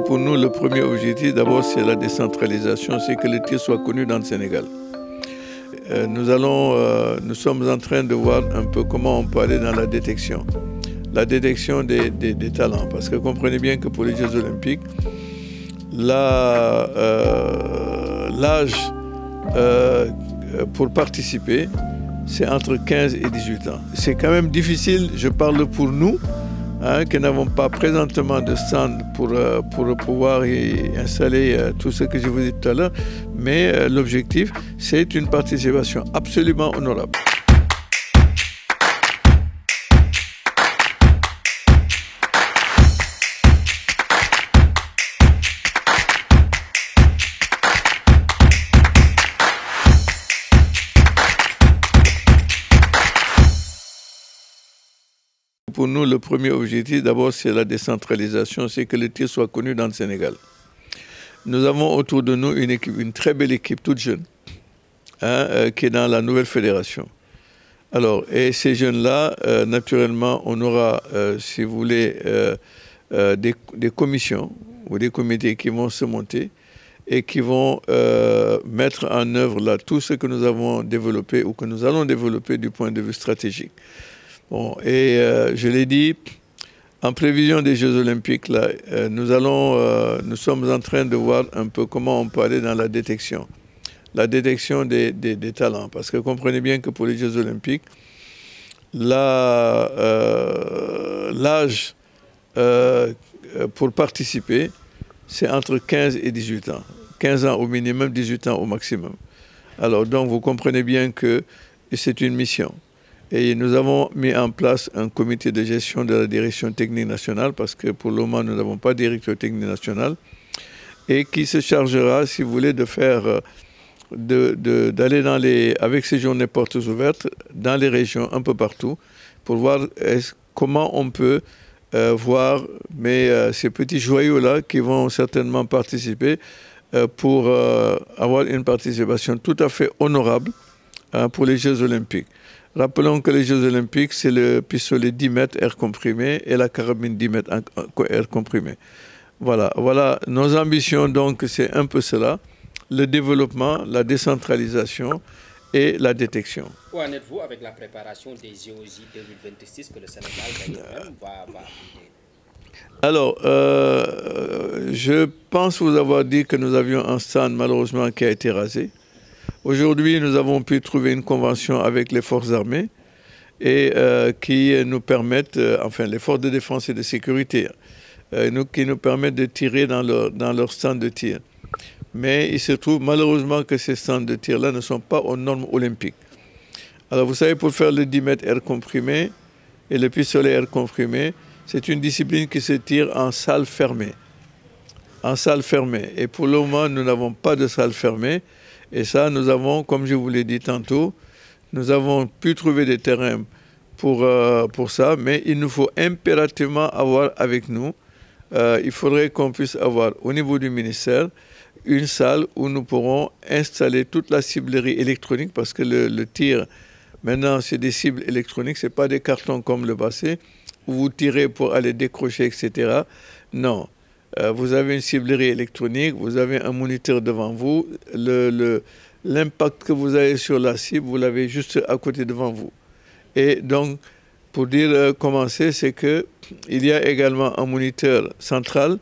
Pour nous, le premier objectif, d'abord, c'est la décentralisation, c'est que le tir soit connu dans le Sénégal. Nous sommes en train de voir un peu comment on peut aller dans la détection des talents. Parce que comprenez bien que pour les Jeux Olympiques, l'âge pour participer, c'est entre 15 et 18 ans. C'est quand même difficile, je parle pour nous, qui n'avons pas présentement de stand pour pouvoir y installer tout ce que je vous ai dit tout à l'heure, mais l'objectif, c'est une participation absolument honorable. Pour nous, le premier objectif, d'abord, c'est la décentralisation, c'est que le tir soit connu dans le Sénégal. Nous avons autour de nous une très belle équipe, toute jeune, qui est dans la nouvelle fédération. Alors, et ces jeunes-là, naturellement, on aura, si vous voulez, des commissions ou des comités qui vont se monter et qui vont mettre en œuvre là, tout ce que nous avons développé ou que nous allons développer du point de vue stratégique. Bon, et je l'ai dit, en prévision des Jeux Olympiques, là, nous sommes en train de voir un peu comment on peut aller dans la détection des talents. Parce que comprenez bien que pour les Jeux Olympiques, l'âge pour participer, c'est entre 15 et 18 ans. 15 ans au minimum, 18 ans au maximum. Alors donc vous comprenez bien que c'est une mission. Et nous avons mis en place un comité de gestion de la direction technique nationale, parce que pour le moment, nous n'avons pas de directeur technique national, et qui se chargera, si vous voulez, de faire, d'aller avec ces journées portes ouvertes dans les régions, un peu partout, pour voir comment on peut voir ces petits joyaux-là qui vont certainement participer pour avoir une participation tout à fait honorable pour les Jeux Olympiques. Rappelons que les Jeux Olympiques, c'est le pistolet 10 mètres air comprimé et la carabine 10 mètres air comprimé. Voilà nos ambitions, donc c'est un peu cela, le développement, la décentralisation et la détection. Où en êtes-vous avec la préparation des JOJ 2026 que le Sénégal va Alors, je pense vous avoir dit que nous avions un stand malheureusement qui a été rasé. Aujourd'hui, nous avons pu trouver une convention avec les forces armées et qui nous permettent, enfin les forces de défense et de sécurité, qui nous permettent de tirer dans leur stand de tir. Mais il se trouve malheureusement que ces stands de tir-là ne sont pas aux normes olympiques. Alors vous savez, pour faire le 10 mètres air comprimé et le pistolet air comprimé, c'est une discipline qui se tire en salle fermée. En salle fermée. Et pour le moment, nous n'avons pas de salle fermée. Et ça, nous avons, comme je vous l'ai dit tantôt, nous avons pu trouver des terrains pour ça, mais il nous faut impérativement avoir avec nous, il faudrait qu'on puisse avoir au niveau du ministère une salle où nous pourrons installer toute la ciblerie électronique, parce que le tir, maintenant, c'est des cibles électroniques, ce n'est pas des cartons comme le passé, où vous tirez pour aller décrocher, etc. Non. Vous avez une ciblerie électronique, vous avez un moniteur devant vous, l'impact que vous avez sur la cible, vous l'avez juste à côté devant vous. Et donc, pour dire comment c'est qu'il y a également un moniteur central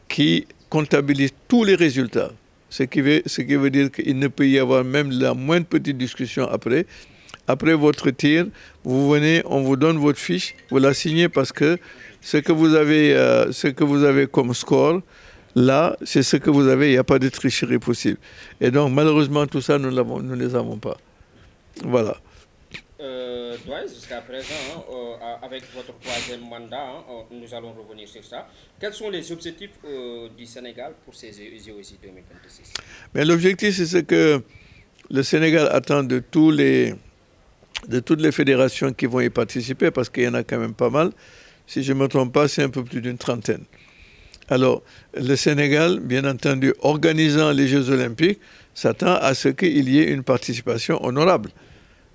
qui comptabilise tous les résultats. Ce qui veut dire qu'il ne peut y avoir même la moindre petite discussion après. Après votre tir, vous venez, on vous donne votre fiche, vous la signez parce que ce que vous avez comme score, là, c'est ce que vous avez, il n'y a pas de tricherie possible. Et donc, malheureusement, tout ça, nous ne les avons pas. Voilà. Jusqu'à présent, avec votre troisième mandat, nous allons revenir sur ça. Quels sont les objectifs du Sénégal pour ces JOJ 2026? Mais l'objectif, c'est ce que le Sénégal attend de toutes les fédérations qui vont y participer, parce qu'il y en a quand même pas mal. Si je ne me trompe pas, c'est un peu plus d'une trentaine. Alors, le Sénégal, bien entendu, organisant les Jeux Olympiques, s'attend à ce qu'il y ait une participation honorable.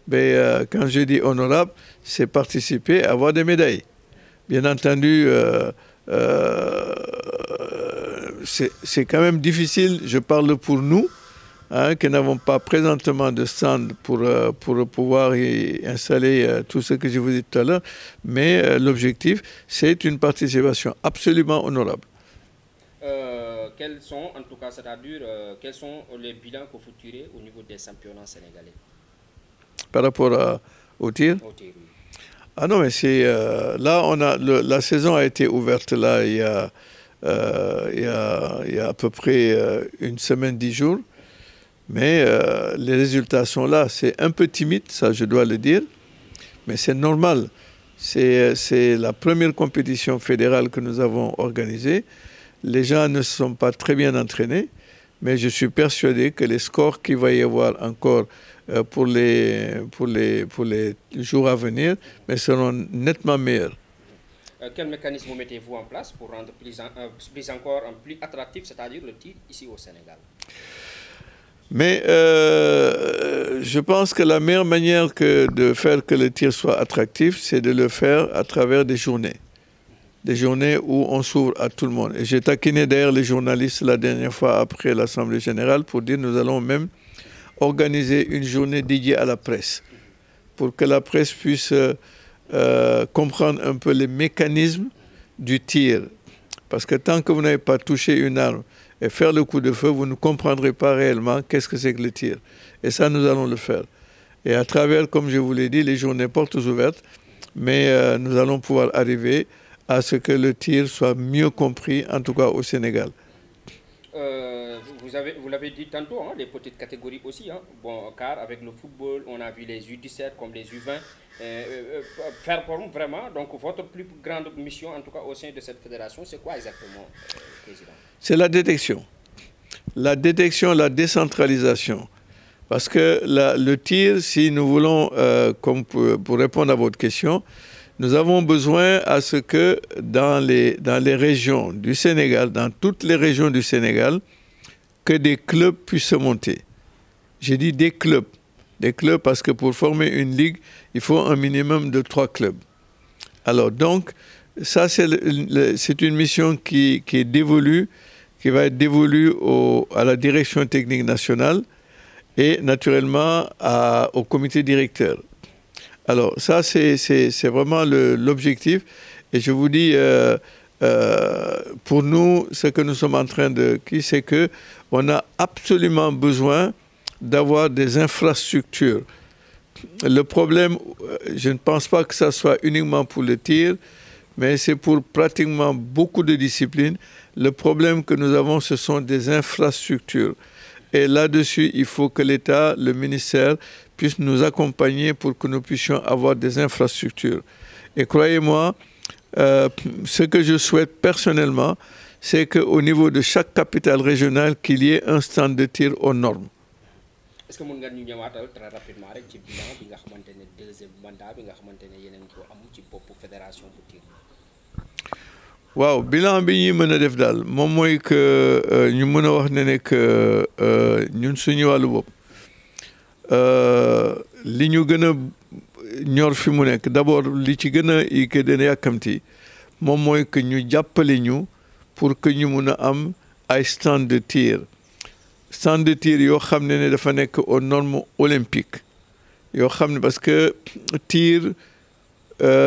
Mais quand je dis honorable, c'est participer, avoir des médailles. Bien entendu, c'est quand même difficile, je parle pour nous, hein, qui n'avons pas présentement de stand pour pouvoir y installer tout ce que je vous ai dit tout à l'heure, mais l'objectif, c'est une participation absolument honorable. Quels sont, en tout cas, c'est-à-dire, quels sont les bilans que vous tirez au niveau des championnats sénégalais? Par rapport au tir? Au tir, oui. Ah non, mais c'est là, la saison a été ouverte là il y a à peu près une semaine, 10 jours. Mais les résultats sont là. C'est un peu timide, ça je dois le dire, mais c'est normal. C'est la première compétition fédérale que nous avons organisée. Les gens ne se sont pas très bien entraînés, mais je suis persuadé que les scores qu'il va y avoir encore pour les jours à venir seront nettement meilleurs. Quel mécanisme mettez-vous en place pour rendre plus attractif, c'est-à-dire le tir ici au Sénégal? Mais je pense que la meilleure manière de faire que le tir soit attractif, c'est de le faire à travers des journées. Des journées où on s'ouvre à tout le monde. Et j'ai taquiné d'ailleurs les journalistes la dernière fois après l'Assemblée générale pour dire que nous allons même organiser une journée dédiée à la presse pour que la presse puisse comprendre un peu les mécanismes du tir. Parce que tant que vous n'avez pas touché une arme et faire le coup de feu, vous ne comprendrez pas réellement qu'est-ce que c'est que le tir. Et ça, nous allons le faire. Et à travers, comme je vous l'ai dit, les journées portes ouvertes, mais nous allons pouvoir arriver à ce que le tir soit mieux compris, en tout cas au Sénégal. Vous l'avez dit tantôt, hein, les petites catégories aussi. Hein. Bon, car avec le football, on a vu les U17 comme les U20 faire vraiment. Donc, votre plus grande mission, en tout cas au sein de cette fédération, c'est quoi exactement, Président? C'est la détection. La détection, la décentralisation. Parce que le tir, si nous voulons, pour répondre à votre question, nous avons besoin à ce que dans les régions du Sénégal, dans toutes les régions du Sénégal, que des clubs puissent se monter. J'ai dit des clubs. Des clubs parce que pour former une ligue, il faut un minimum de 3 clubs. Alors donc, ça c'est une mission qui est dévolue, qui va être dévolue à la direction technique nationale et naturellement au comité directeur. Alors ça c'est vraiment l'objectif et je vous dis pour nous ce que nous sommes en train de c'est que on a absolument besoin d'avoir des infrastructures. Le problème, je ne pense pas que ça soit uniquement pour le tir, mais c'est pour pratiquement beaucoup de disciplines. Le problème que nous avons, ce sont des infrastructures. Et là-dessus, il faut que l'État, le ministère, puisse nous accompagner pour que nous puissions avoir des infrastructures. Et croyez-moi, ce que je souhaite personnellement, c'est qu'au niveau de chaque capitale régionale, qu'il y ait un stand de tir aux normes. Est-ce que vous pouvez nous dire très rapidement le bilan du deuxième mandat de la fédération de tir? Waaw, bilan bi ñuy mën a def daal moom mooy que ñu mën a wax ne que ñun suñu wàllu bopp li ñu gën a ñor fi mu nekk d'abord li ci gën a yàkkamti moom mooy que ñu jàppale ñu pour que ñu mun a am ay stand de tir yoo xam ne dafa nekk aux normes olympiques yoo xam ne parce que tir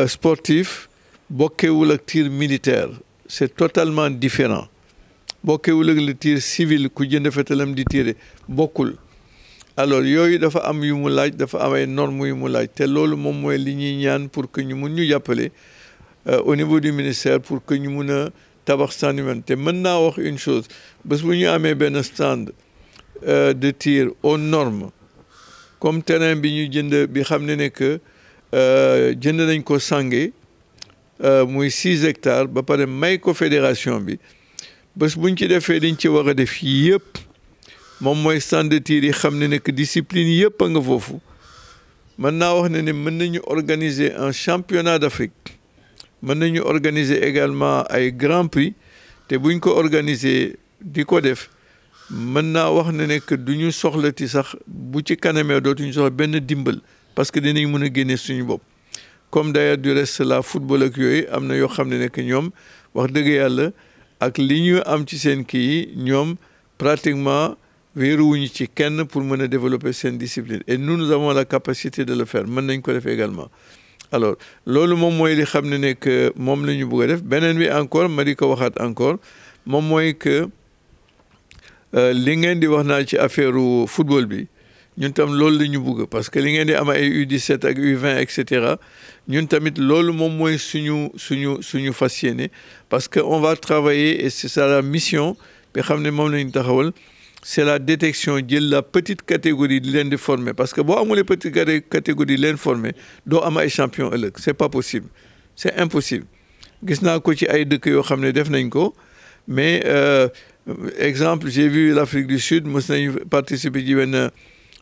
sportif bokkewul ak tir militaire c'est totalement différent bokkewul ak le tir civil ku jënd fetalam di tirer bokkul alors yooyu dafa am yu mu laaj dafa am ay normes yu mu laaj te loolu moom mooy li ñuy ñaan pour que ñu mun ñu jàppale au niveau du ministère pour que ñu mun a tabax stand yu mel te mën naa wax une chose bés bu ñu amee benn stand de tir aux normes comme terrain bi ñu jënd bi xam ne que jënd nañ ko Sange muy 6 hectares ba pare may ko fédération bi bés buñ ci defee liñ ci war a def yëpp moom mooy stand de tir yi xam ne que discipline yëpp a nga foofu mën naa wax ne mën nañu organiser un championnat d'Afrique mën nañu organiser également ay grand prix te buñ ko organiser di ko def mën naa wax ne que duñu soxlati sax bu ci kanamee dootuñu soxla benn dimbal parce que dinañ mën a génne suñu bopp comme d'ailleurs du reste la football ak yooyu am na yoo xam ne que ñoom wax dëgg yàlla ak li ñu am ci seen kii ñoom pratiquement wéeruwuñu ci kenn pour mën a développer seen discipline et nous avons la capacité de le faire mën nañ ko def également. Alors loolu moom mooy li xam ne que moom la ñu bëgg a def beneen bi encore ma di ko waxaat encore moom mooy que li ngeen di wax naa ci affaire football bi ñun tam loolu la ñu bëgg parce que li ngeen di am ay U17 ak U20 et cetera ñun tamit loolu moom mooy suñu fas yéene parce que on va travailler et c'est ça la mission bi xam ne moom la ñu taxawal c'est la détection jël la petite catégorie di leen di former parce que boo amulee petite catégorie di leen former doo am ay champion ëllëg c'est pas possible c'est impossible gis naa ko ci ay dëkk yoo xam ne def nañ ko mais exemple j'ai vu l'Afrique du Sud mos nañu participer ci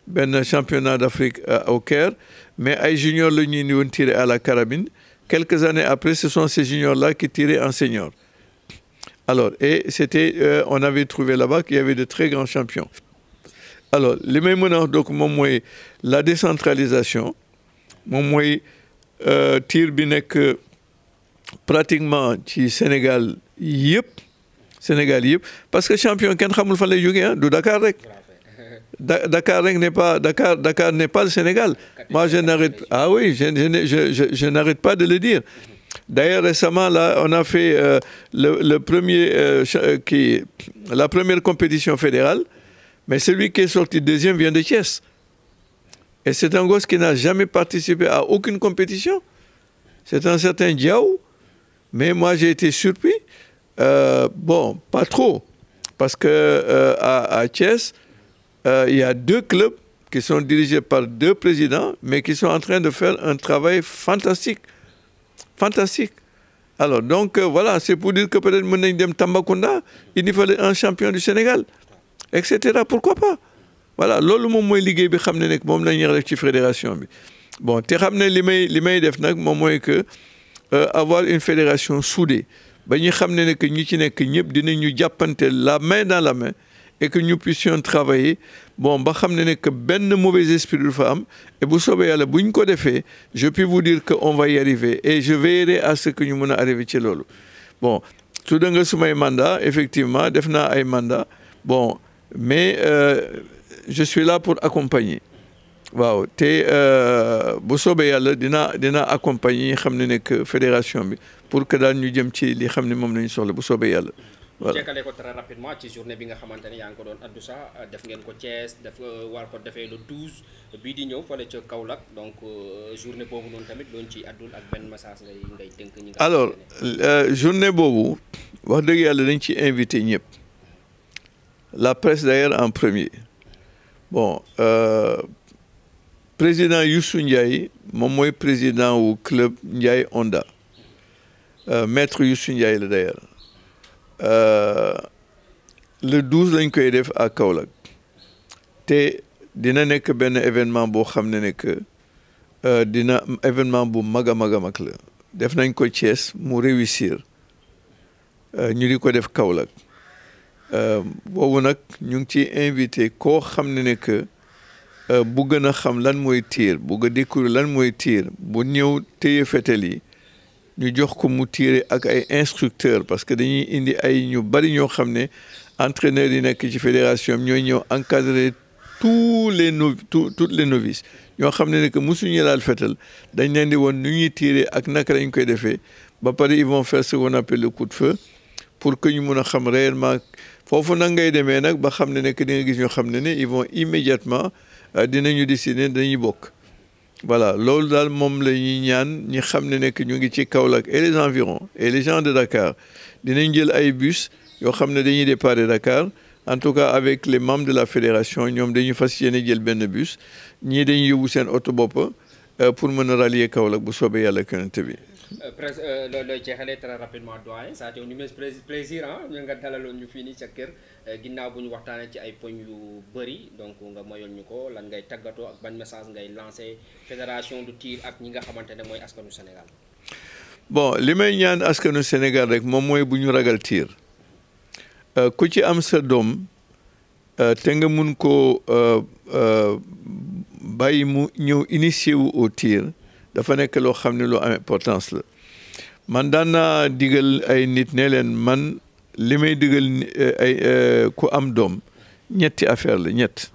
benn championnat d'Afrique au Caire mais ay juniors la ñuy indi woon tiré à la carabine quelques années après ce sont ces juniors-là qui tiraient en senior. Alors, et c'était, on avait trouvé là-bas qu'il y avait de très grands champions. Alors, les mêmes donc, la décentralisation, tir bi nek pratiquement ci Sénégal yépp, parce que champion ken xamul fa lay jóge hein, du Dakar rek. Dakar n'est pas le Sénégal. Moi je n'arrête je n'arrête pas de le dire. D'ailleurs, récemment, là, on a fait la première compétition fédérale, mais celui qui est sorti deuxième vient de Thiès. Et c'est un gosse qui n'a jamais participé à aucune compétition. C'est un certain Diaw, mais moi j'ai été surpris. Bon, pas trop, parce que à Thiès, il y a 2 clubs qui sont dirigés par 2 présidents, mais qui sont en train de faire un travail fantastique. Fantastique. Alors, donc, voilà, c'est pour dire que peut-être Mounendem Tambacounda, il nous fallait un champion du Sénégal, etc. Pourquoi pas? Voilà, lolu mom moy liguey bi xamné nek mom lañuy def ci fédération bi. Bon, té xamné limay def nak mom moy que avoir une fédération soudée. Ba ñi xamné nek ñi ci nek ñepp dinañu jappanté la main dans la main et que nous puissions travailler bon ba xamné nek ben mauvais esprit du fa am et bu soobé yalla buñ ko défé je peux vous dire que on va y arriver et je veillerai à ce que ñu mëna arriver ci lolu. Bon, tout da nga sumay mandat effectivement def na ay mandat bon mais je suis là pour accompagner. Waaw té bu soobé yalla dina accompagner xamné nek fédération bi pour que dal ñu jëm ci li xamné mom lañu soxla bu soobé yalla. Voilà. Jekkale ko très rapidement ci journée bi nga xamantene yaa ngi ko doon addu sax def ngeen ko Thiès def war ko defee le 12 bii di ñëw fale ca Kaolack donc journée boobu noonu tamit doon ci addul ak benn message ngay tënk ñi nga. Alors journée boobu wax dëgg yàlla dañ ci invité ñëpp la presse d'ailleurs en premier bon président Youssou Ndiaye moom mooy président wu club Ndiaye Onda maître Youssou Ndiaye la d'ailleurs le 12 lañ koy def à Kaolack te dina nekk benn événement boo xam ne que dina événement bu mag a mag la def nañ ko Thiès mu réussir ñu di ko def Kaolack boobu nag ñu ngi ciy invité koo xam ne que bu gën a xam lan mooy tir bu nga découvrir lan mooy tir bu ñëw téye fetel yi ñu jox ko mu tirer ak ay instructeurs parce que dañuy indi ay ñu bari ñoo xam ne entraîneurs yi nekk ci fédération ñooy ñëw encadrer toutes les novices ñoo xam ne que musuñu laal fetal dañ leen di woon nu ñuy tirer ak naka lañ koy defee ba pare ils vont faire ce qu'on appelle le coup de feu pour que ñu mun a xam réellement foofu nag ngay demee nag ba xam ne que di nga gis ñoo xam ne ils vont immédiatement dinañu décider dañuy bokk. Voilà, loolu daal moom la ñuy ñaan ñi xam ne nekk ñu ngi ci Kaolack et les environs et les gens de Dakar dinañ jël ay bus yoo xam ne dañuy départ de Dakar en tout cas avec les membres de la fédération ñoom dañuy fas yéene jël benn bus ñii dañuy yóbbu seen oto bopp pour mën a rallier Kaolack bu soobee yàlla konante bi. loolu jeexalee très rapidement doyen ça a été un immense plaisir ñu nga dalaloon ñu fii nii sa kër ginnaaw bu ñu waxtaanee ci ay poñ yu bëri donc nga mayoon ñu ko lan ngay tàggatoo ak ban message ngay lancé fédération du tir ak ñi nga xamante ne mooy askanu Sénégal. Bon li may ñaan askanu Sénégal rek moom mooy bu ñu ragal tir ku ci am sa doom te nga mun ko bàyyi mu ñëw initié wu au tir dafa nekk loo xam ne lu am importance la man daan naa digal ay nit ne leen man li may digal ay ku am doom ñetti affaire la ñett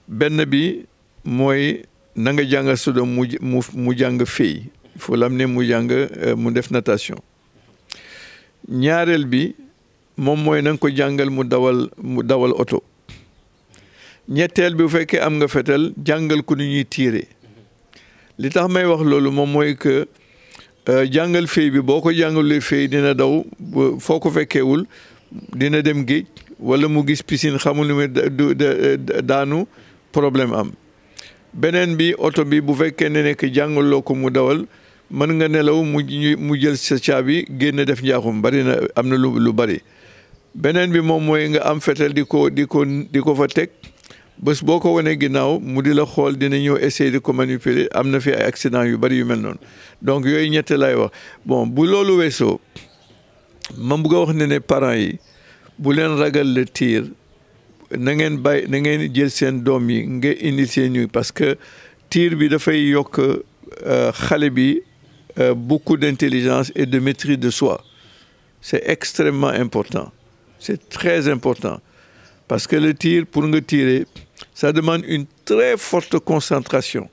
benn bi mooy na nga jàngal sa doom mu jàng fey il faut l'amener mu jàng mu def natation ñaareel bi moom mooy na nga ko jàngal mu dawal oto ñetteel bi bu fekkee am nga fetal jàngal ko ni ñuy tiire li tax may wax loolu moom mooy que jàngal fey bi boo ko jàngalee fey dina daw foo ko fekkeewul dina dem géej wala mu gis piscine xamul ni mu daanu problème am beneen bi oto bi bu fekkee ne nekk jàngaloo ko mu dawal mën nga nelaw mu jël sa caabi génn def njaaxum bari na am na lu bari beneen bi moom mooy nga am fetal di ko fa teg bés boo ko wanee ginnaaw mu di la xool dina ñëw essayer de ko manipuler am na fi ay accident yu bari yu mel noonu donc yooyu ñett lay wax bon bu loolu weesoo ma bëgg a wax ne parents yi bu leen ragal le tir na ngeen jël seen doom yi nga indi seen ñuy parce que tir bi dafay yokk xale bi beaucoup d'intelligence et de maîtrise de soi c'est extrêmement important c'est très important parce que le tir pour nga tirer ça demande une très forte concentration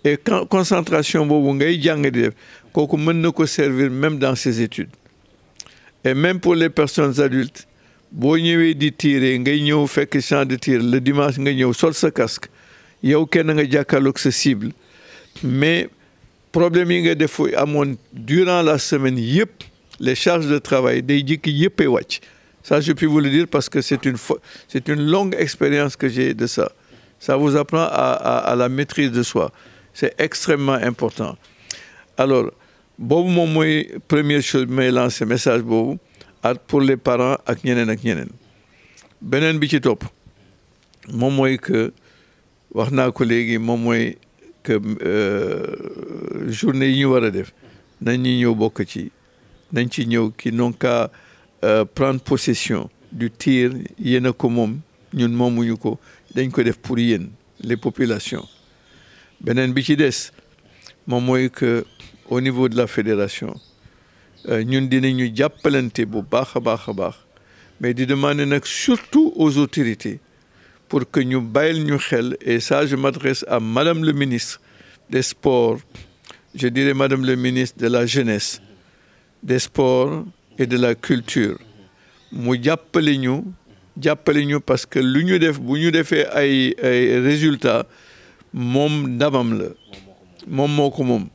et concentration boobu ngay jàng di def kooku mën na ko servir même dans ses études et même pour les personnes adultes boo ñëwee di tirer ngay ñëw fekk champ de tir le dimanche nga ñëw sol sa casque yow kenn nga jàkkaarloog sa cible mais problème yi nga def amoon durant la semaine yëpp les charges de travail day jikki yëppay wàcc ça je peux vous le dire parce que c'est une longue expérience que j'ai de ça. Ça vous apprend à la maîtrise de soi. C'est extrêmement important. Alors, boobu moom mooy première chose may lancer message boobu pour les parents ak ñeneen. beneen bi ci topp moom mooy que wax naa ko léegi moom mooy que journée yi ñu war a def nañ ñi ñëw bokk ci nañ ci ñëw qui n'ont qu'à prendre possession du tir yéen a ko moom ñun moomuñu ko dañ ko def pour yéen les populations beneen bi ci des moom mooy que au niveau de la fédération ñun dinañu jàppalante bu baax a baax mais di demander nag surtout aux autorités pour que ñu bàyyil ñu xel et ça je m'adresse à Madame le ministre des Sports je dirais Madame le ministre de la Jeunesse des Sports et de la culture mu jàppale ñu parce que lu ñu def bu ñu defee ay résultats moom ndamam la moom moo ko moom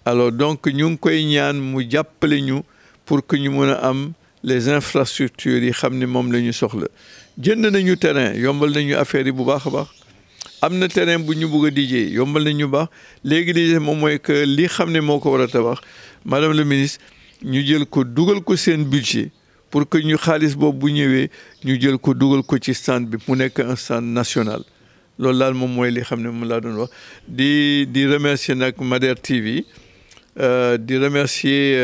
alors donc ñu ngi koy ñaan mu jàppale ñu pour que ñu mën a am les infrastructures yi xam ne moom la ñu soxla jënd nañu terrain yombal nañu affaire yi bu baax a baax am na terrain bu ñu bëgg a dijee yombal nañu baax léegi di moom mooy que li xam ne moo ko war a tabax madame le ministre ñu jël ko dugal ko seen budget pour que ñu xaalis boobu bu ñëwee ñu jël ko dugal ko ci stand bi mu nekk un stand national loolu daal moom mooy li xam ne moom laa doon wax di remercier nag Mader TV di remercier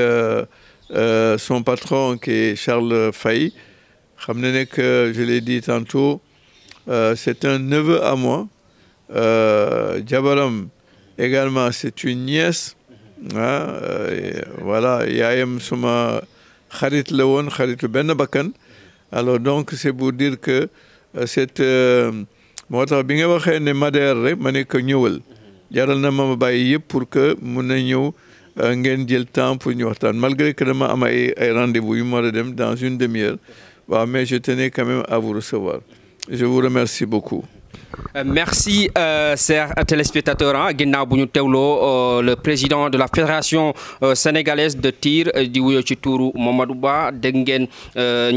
son patron qui est Charles Faye xam ne nekk je l'ai dit tantôt c'est un neveu à moi jabaram également c'est une nièce voilà yaayam suma xarit la woon xaritu benn bakkan alors donc c'est pour dire que cette moo tax bi nga waxee ne Mader rek ma ne ko ñëwal jaral na ma bàyyi yëpp pour que mun na ñëw ngeen jël temps pour ñu waxtaan malgré que dama am ay rendez-vous yu ma war a dem dans une demi-heure waaw mais je tenais quand même à vous recevoir je vous remercie beaucoup. Merci chers téléspectateurs ginnaaw bu ñu teewloo le président de la fédération sénégalaise de tir di wuyoo ci tuuru Mamadou Ba dégg ngeen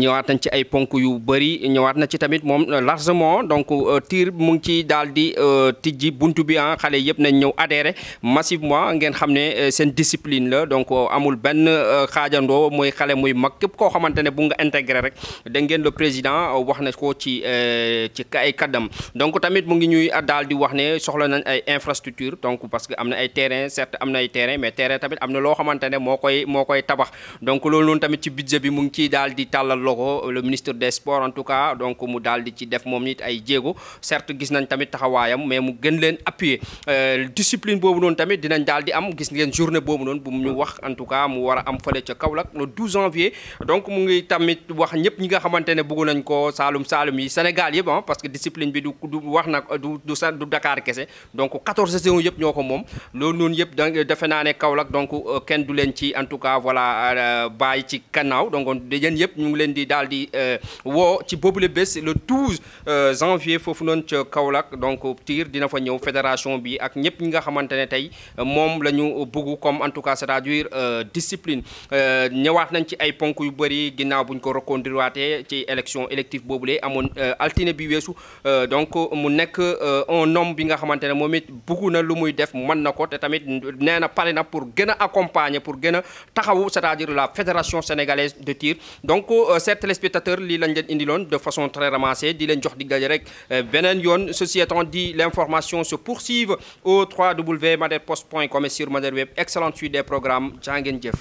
ñëwaat nañ ci ay ponk yu bëri ñëwaat na ci tamit moom largement donc tir mu ngi ci daal di tijji buntu bi xale yëpp nañ ñëw adhéré massivement ngeen xam ne seen discipline la donc amul benn xaajandoo muy xale muy mag képp koo xamante ne bu nga intégré rek dégg ngeen le président wax na ko ci ay kaddam donc tamit mu ngi ñuy daal di wax ne soxla nañ ay infrastructure donc parce que am na ay terrain certes am na ay terrain mais terrain tamit am na loo xamante ne moo koy tabax donc loolu noonu tamit ci budget bi mu ngi ciy daal di tàllal loxo le ministre des sports en tout cas donc mu daal di ci def moom nit ay jéego certes gis nañ tamit taxawaayam mais mu gën leen appuyer discipline boobu noonu tamit dinañ daal di am gis ngeen journée boobu noonu bu mu ñu wax en tout cas mu war a am fële ca Kaolack le 12 janvier donc mu ngi tamit wax ñëpp ñi nga xamante ne bëgg nañ ko Saalum yi Sénégal yëpp parce que discipline bi du wax nag du Dakar kese donc 14 saisons yëpp ñoo ko moom loolu noonu yëpp donc defe naa ne Kaolack donc kenn du leen ci en tout cas voilà bàyyi ci kannaaw donc yéen yëpp ñu ngi leen di daal di woo ci boobule bés le 12 janvier foofu noonu ca Kaolack donc tir dina fa ñëw fédération bi ak ñëpp ñi nga xamante ne tey moom la ñu bëgg comme en tout cas c'est-à-dire discipline ñëwaat nañ ci ay ponk yu bëri ginnaaw buñ ko reconduire waatee ci élection élective boobule amoon altine bi weesu donc mu nekk un homme bi nga xamante ne moom it bëgg na lu muy def mën na ko te tamit nee na pare na pour gën a accompagner pour gën a taxawu c'est-à-dire la fédération sénégalaise de tir donc chers téléspectateurs lii lañ leen indiloon de façon très ramassée di leen jox dig daje rek beneen yoon ceci étant dit l'information se poursuive au www.maderpost.com et sur Mader Web excellente suite des programmes jaa ngeen jëf